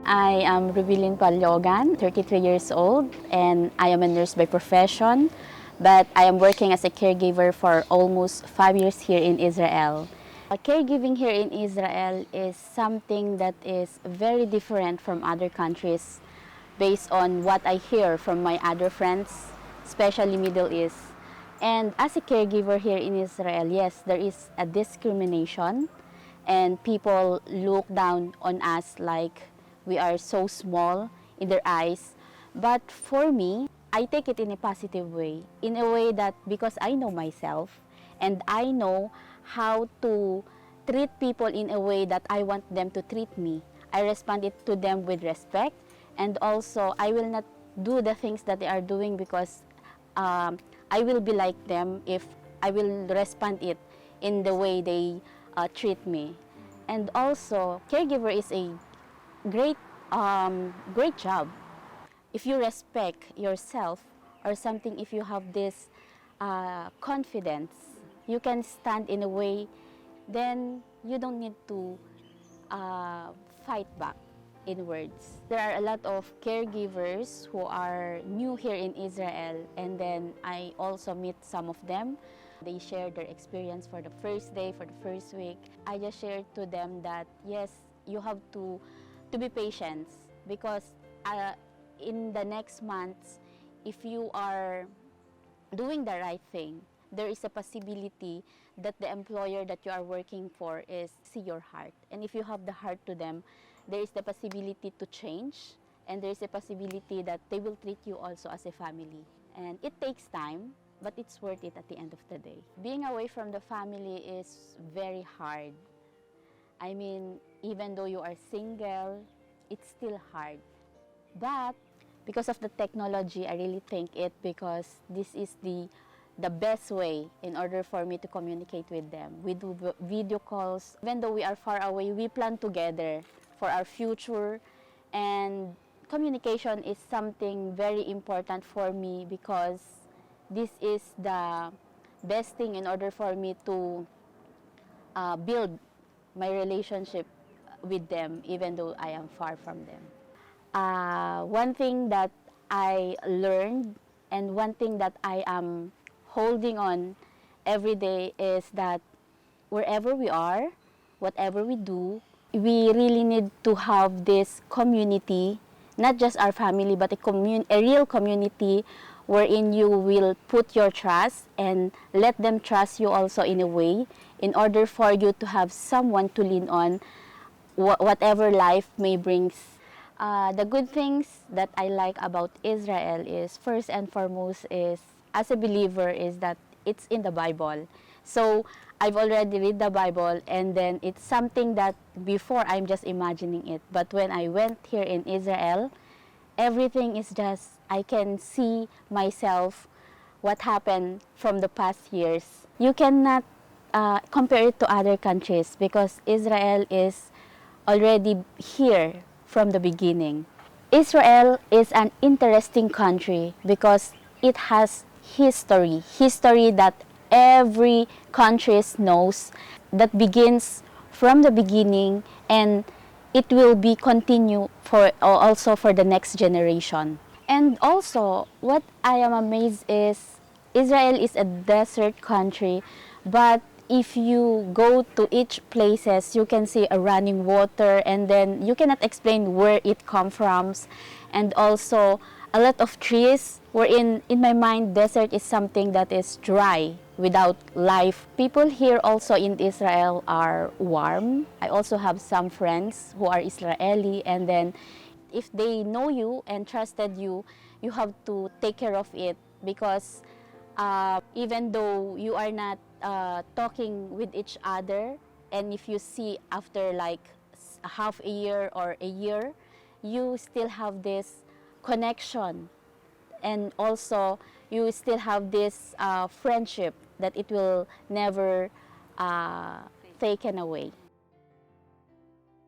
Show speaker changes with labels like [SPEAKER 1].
[SPEAKER 1] I am Rubilyn, 33 years old, and I am a nurse by profession, but I am working as a caregiver for almost 5 years here in Israel. Caregiving here in Israel is something that is very different from other countries based on what I hear from my other friends, especially Middle East. And as a caregiver here in Israel, yes, there is a discrimination and people look down on us like we are so small in their eyes. But for me, I take it in a positive way, in a way that because I know myself and I know how to treat people in a way that I want them to treat me. I respond it to them with respect, and also I will not do the things that they are doing because I will be like them if I will respond it in the way they treat me. And also, caregiver is a great, great job. If you respect yourself or something, if you have this confidence, you can stand in a way, then you don't need to fight back in words. There are a lot of caregivers who are new here in Israel, and then I also meet some of them. They share their experience for the first day, for the first week. I just shared to them that yes, you have to be patient because in the next months, if you are doing the right thing, there is a possibility that the employer that you are working for is see your heart. And if you have the heart to them, there is the possibility to change, and there is a possibility that they will treat you also as a family. And it takes time, but it's worth it at the end of the day. Being away from the family is very hard. I mean, even though you are single, it's still hard. But because of the technology, I really think it because this is the best way in order for me to communicate with them. We do video calls. Even though we are far away, we plan together for our future, and communication is something very important for me because this is the best thing in order for me to build my relationship with them even though I am far from them. One thing that I learned and one thing that I am holding on every day is that wherever we are, whatever we do, we really need to have this community, not just our family, but a real community wherein you will put your trust and let them trust you also in a way in order for you to have someone to lean on whatever life may brings. The good things that I like about Israel is first and foremost is as a believer is that it's in the Bible. So I've already read the Bible, and then it's something that before I'm just imagining it. But when I went here in Israel, everything is just, I can see myself what happened from the past years. You cannot compare it to other countries because Israel is already here from the beginning. Israel is an interesting country because it has history that every country knows, that begins from the beginning, and it will be continue for also for the next generation. And also, what I am amazed is Israel is a desert country, but if you go to each places, you can see a running water, and then you cannot explain where it comes from, and also a lot of trees. Wherein, in my mind, desert is something that is dry without life. People here also in Israel are warm. I also have some friends who are Israeli, and then if they know you and trusted you, you have to take care of it because even though you are not talking with each other, and if you see after like half a year or a year, you still have this connection, and also you still have this friendship that it will never taken away.